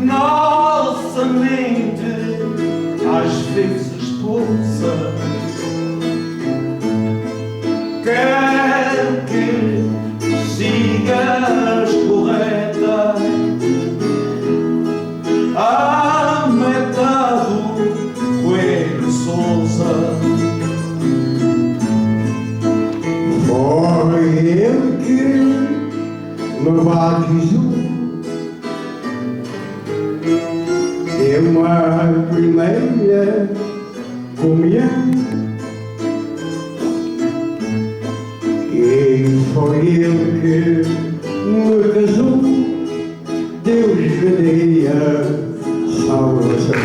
nossa mente às vezes pulsa. Quero que sigas correta a meta do Coelho Sousa. Foi ele que me batizou, deu-me a primeira comunhão. E foi ele que me casou, Deus lhe dê a salvação.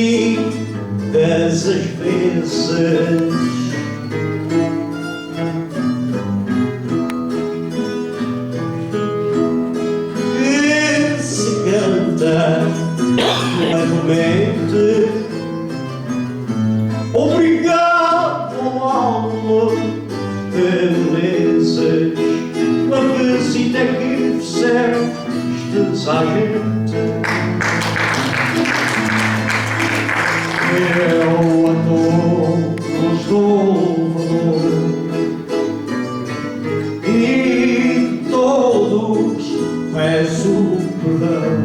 Repetidas as vezes que se canta levemente, obrigado ao alma de meses, uma visita que fizeste à gente. Eu a todos dou e todos peço perdão.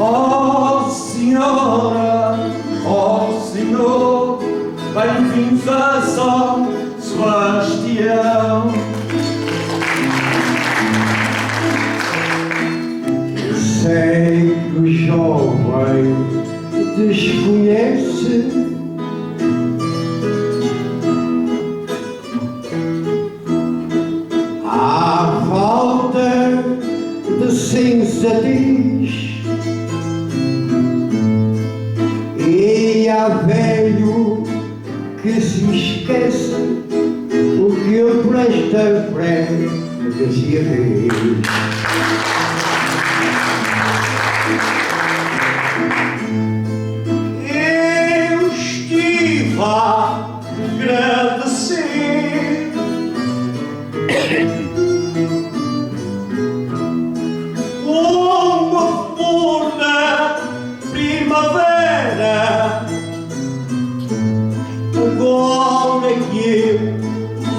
Ó Senhora, ó Senhor, bem-vindos a São Sebastião. Sei que o jovem desconhece a falta de sensatez e há velho que se esquece o que eu por esta freguesia fez. A agradecer uma flor na primavera. Agora que eu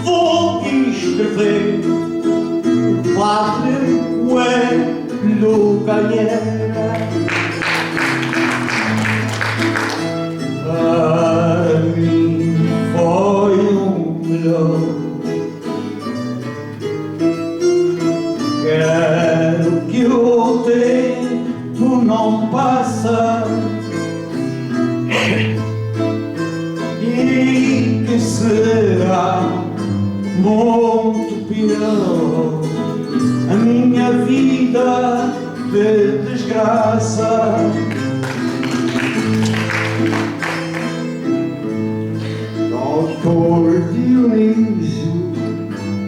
vou escrever o Padre Coelho Galheira. Para mim foi o melhor. Quero que o tempo não passa e que será muito pior a minha vida de desgraça. Doutor Dionísio,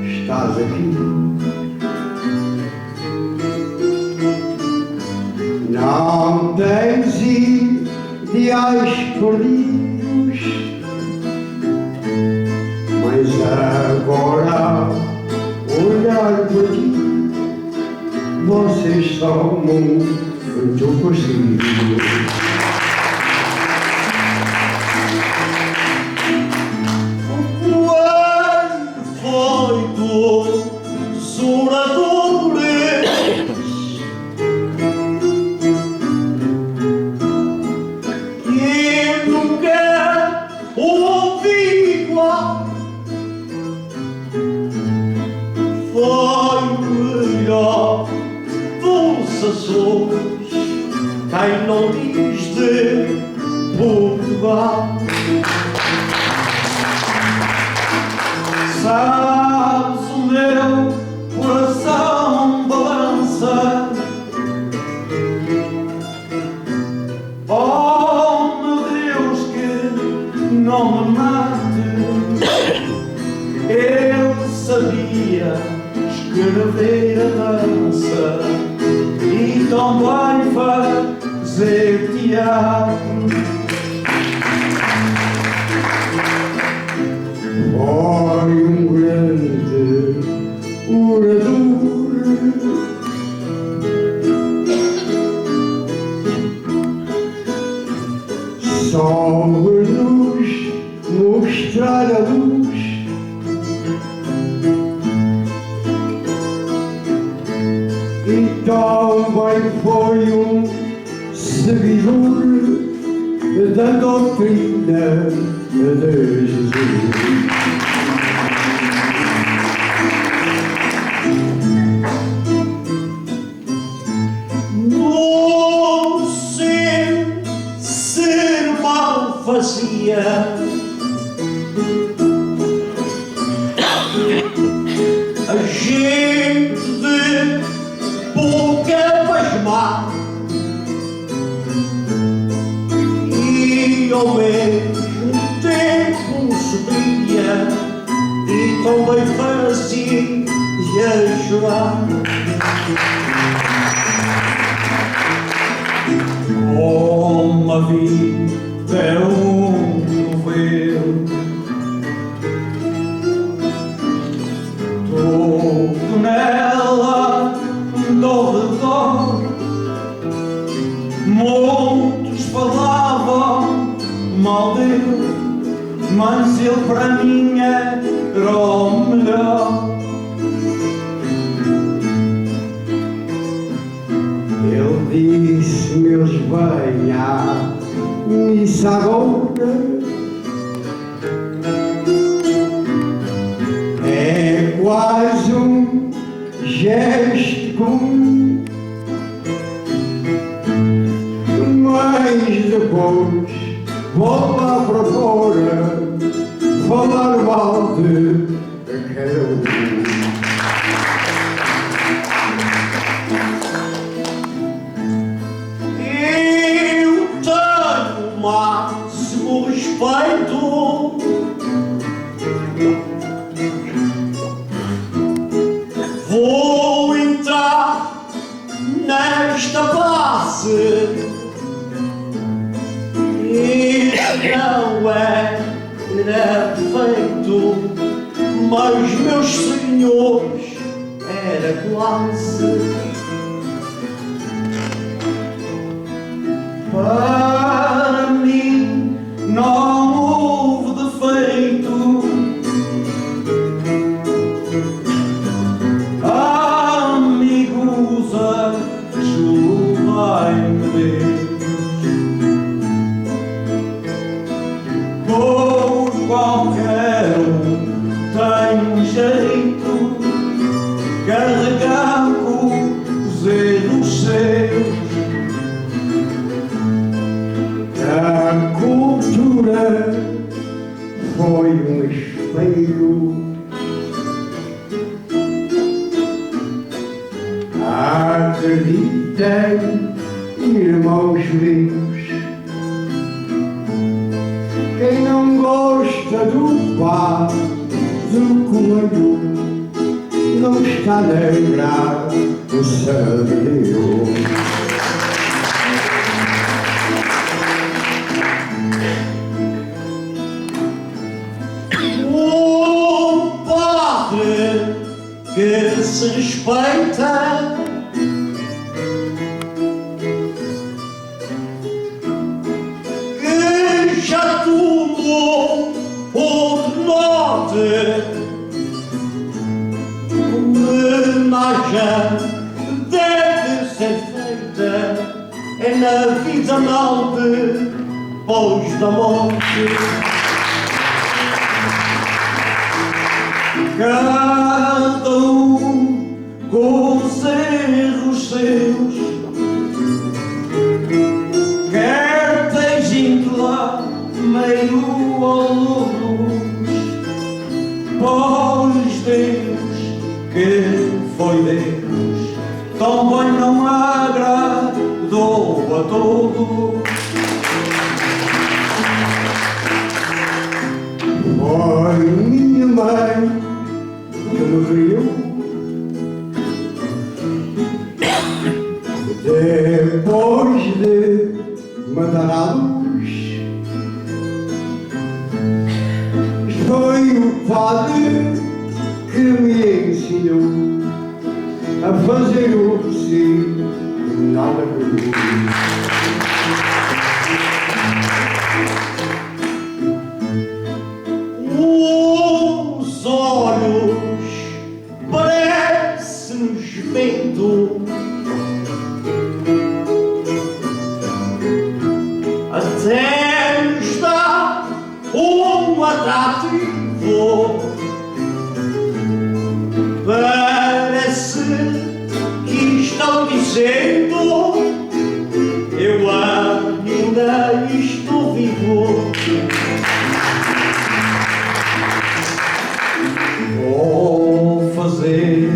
estás aqui? Não tens ideais perdidos, mas agora olhar para ti, vocês são muito parecidos. Açores, quem não diz de Portugal. Sabes, o meu coração balança. Oh, meu Deus, que não me mate. Ele sabia escrever a dança e também fazer teatro. Foi um grande orador, soube-nos mostrar a luz. E também foi um seguidor da doutrina de Jesus. No seu ser mal fazia, a gente de boca pasmar e ao mesmo tempo sorria e também fazia chorar. Como a vida é um novelo, todo nela do redor. Muitos falavam mal dele, mas ele para mim era o melhor. Ele disse, meus bem, à missa agora é quase um gesto comum, mas depois vou lá para fora falar mal de cada um. Máximo respeito vou entrar nesta base e não era feito, mas meus senhores era quase. Para mim não houve defeito, amigos, ajudai-me Deus, por qualquer um tem um jeito, carregar com os erros seus. A cultura foi um espelho, acreditem, irmãos meus, quem não gosta do pá do coelho não está a lembrar o céu de Deus. Que se respeita que já tomou outro norte, homenagem deve ser feita é na vida mal depois da morte. Cada um com os erros seus foi Deus, também não agradou a todos. Foi minha mãe que me criou, depois de matar a luz. Foi o padre que me ensinou a fazer o possível, nada por mim. Os olhos parecem-nos vento, até nos dá um atrativo. Parece que estão dizendo: eu ainda estou vivo. Vou fazer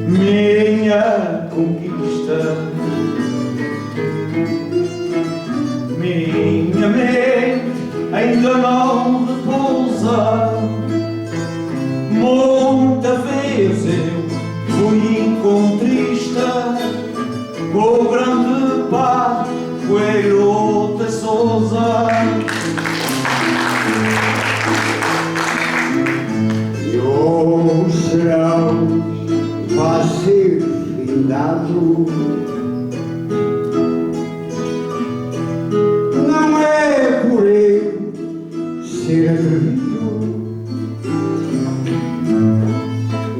minha conquista. Minha mente ainda não repousa. Muitas vezes eu fui encontrista com o grande pai Coelho de Sousa. E os serão vai ser findado. Não é por ele ser atrevido,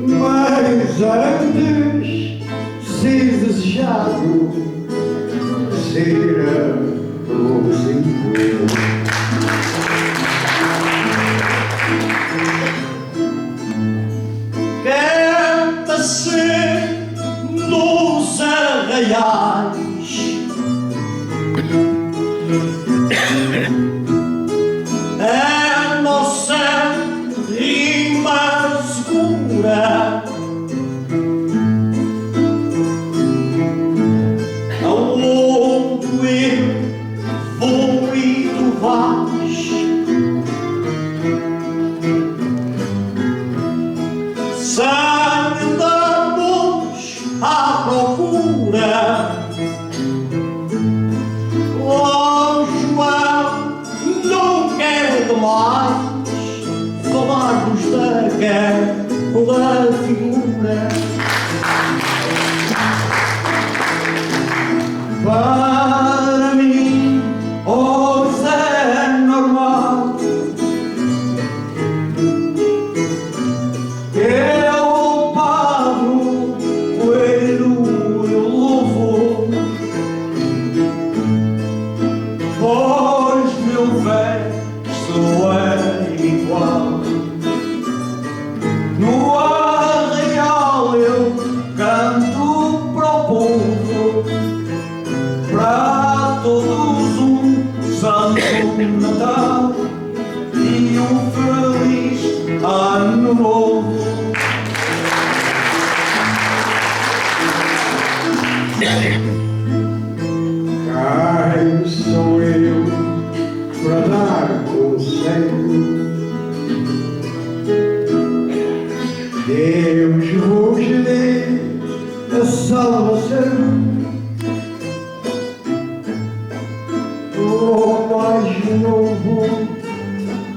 mas antes ser desejado, ser aborrecido. Canta-se nos arraiais, a nossa rima segura, aonde eu vou e tu vais. Sem andarmos à procura. Oh, João, não quero mais falar-nos daquela figura. Para mim, hoje é normal que o Padre Coelho eu louvo, pois meu verso é igual. No arraial eu canto para o povo, para todos um Santo Natal e um feliz Ano Novo. Quem sou eu para dar conselho? Deus vos dê a salvação. Ou mais novo,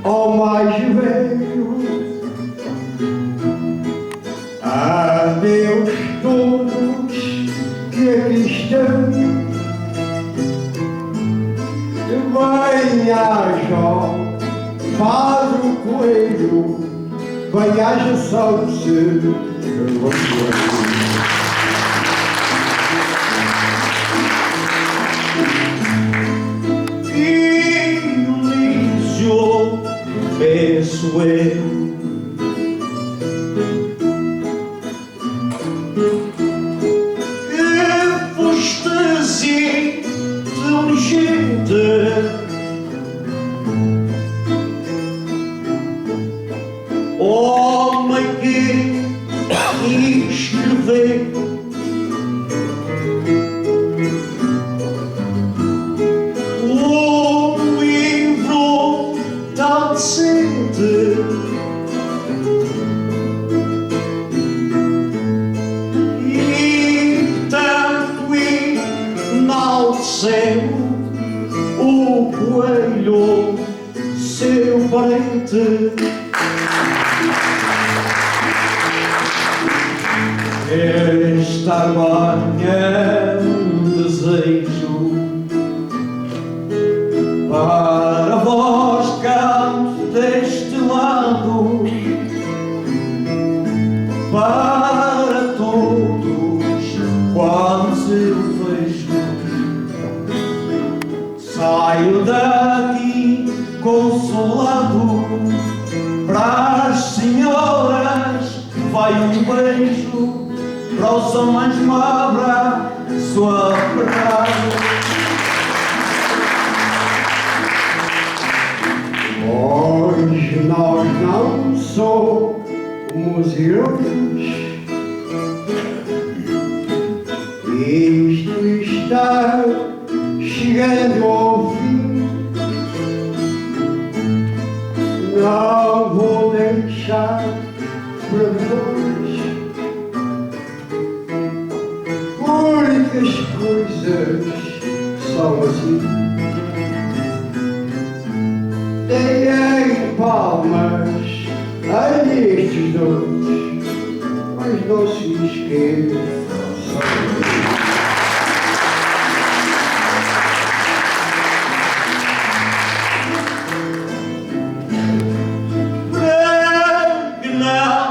ou mais velho, adeus todos que aqui estão. Venha Jó, Padre Coelho, venha saúde. Penso eu, que fostes inteligente, homem que escreveu E tanto enalteceu o coelho, seu parente. Esta banha é um desejo para vós, canto deste lado, para todos quantos eu vejo. Saio daqui consolado, para as senhoras vai um beijo, para os homens uma abraço apertado. Hoje nós não somos irmãos, isto está chegando ao fim. Não vou deixar para depois, porque as coisas são assim. Deem palmas a estes dois, mas não se esqueçam. Para que não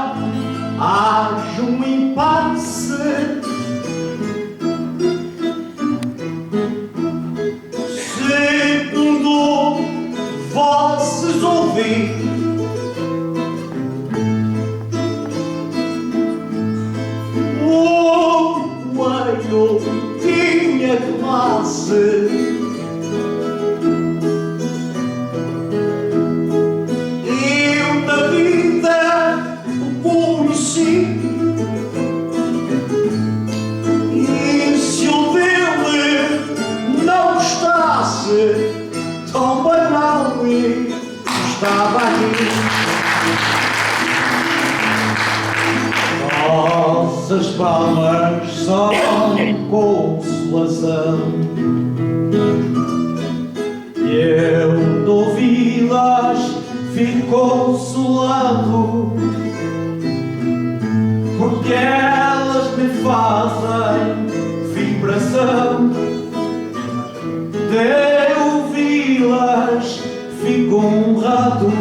haja um impasse, segundo vossos ouvidos, o coelho tinha classe. Eu na vida o conheci, e se o dele não gostasse, também não estava aqui. Nossas palmas são consolação, e eu de ouvi-las fico consolado, porque elas me fazem vibração. De ouvi-las fico honrado.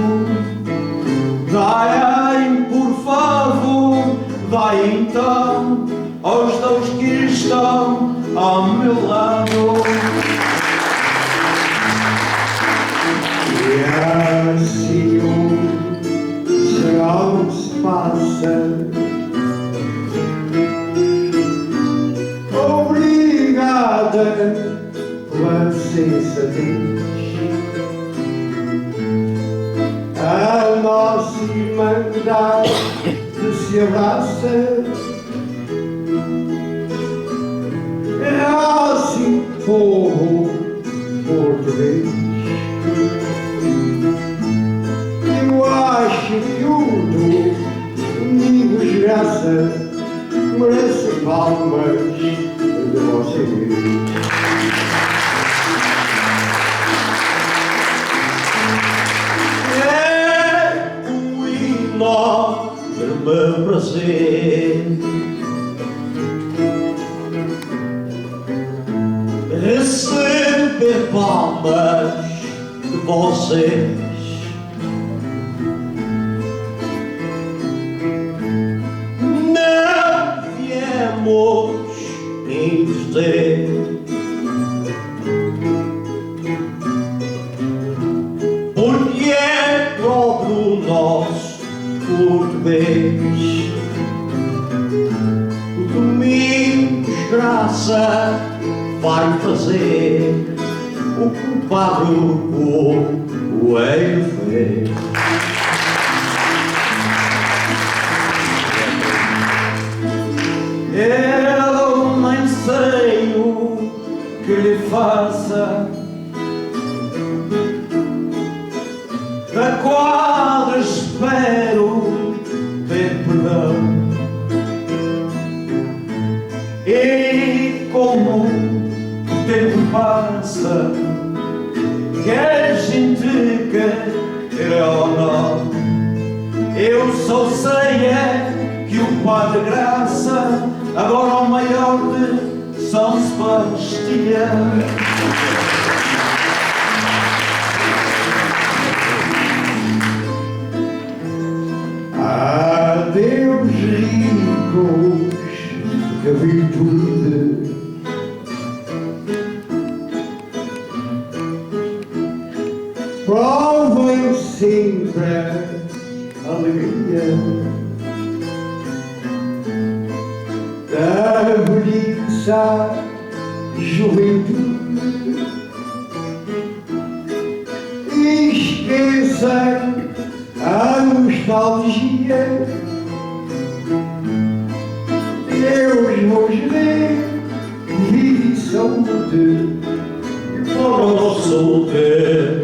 Dai, por favor, dai então aos dois que estão ao meu lado. E assim serão se passa. Obrigada pela sensatez. A nossa irmandade se abraça. É assim, povo português. Eu acho que o domingo graça merece palmas de vocês. É um enorme prazer receber palmas de vocês. Não viemos dizer porque é próprio nosso português. O Domingos Graça vai fazer o que o Padre Coelho fez. Eu nem sei o que lhe faça, a quadras Eu só sei é que o Padre Graça agora o maior de São Sebastião. Adeus, ricos da virtude, provem sempre a alegria da velhiça juventude. Esqueçam a nostalgia, Deus vos dê vida e saúde. Para o nosso ter